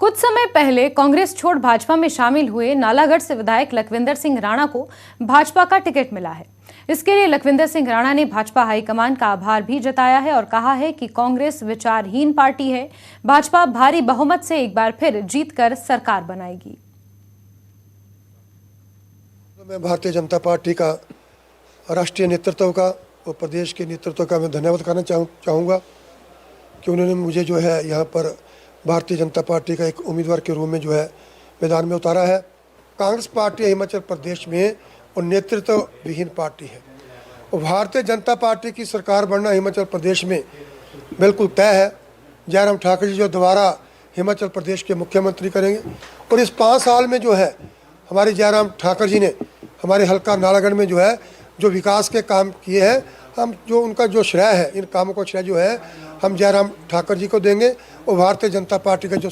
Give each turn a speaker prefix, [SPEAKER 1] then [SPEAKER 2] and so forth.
[SPEAKER 1] कुछ समय पहले कांग्रेस छोड़ भाजपा में शामिल हुए नालागढ़ से विधायक लखविंदर सिंह राणा को भाजपा का टिकट मिला है। इसके लिए लखविंदर सिंह राणा ने भाजपा हाईकमान का आभार भी जताया है और कहा है कि कांग्रेस विचारहीन पार्टी है। भाजपा भारी बहुमत से एक बार फिर जीतकर सरकार बनाएगी।
[SPEAKER 2] मैं भारतीय जनता पार्टी का राष्ट्रीय नेतृत्व का और प्रदेश के नेतृत्व का मैं धन्यवाद करना चाहूँगा कि उन्होंने मुझे जो है यहाँ पर भारतीय जनता पार्टी का एक उम्मीदवार के रूप में जो है मैदान में उतारा है। कांग्रेस पार्टी हिमाचल प्रदेश में और नेतृत्व विहीन पार्टी है और भारतीय जनता पार्टी की सरकार बनना हिमाचल प्रदेश में बिल्कुल तय है। जयराम ठाकुर जी जो दोबारा हिमाचल प्रदेश के मुख्यमंत्री करेंगे और इस 5 साल में जो है हमारे जयराम ठाकुर जी ने हमारे हल्का नालागढ़ में जो है जो विकास के काम किए हैं, हम जो उनका जो श्रेय है, इन कामों का श्रेय जो है हम जयराम ठाकुर जी को देंगे और भारतीय जनता पार्टी का जो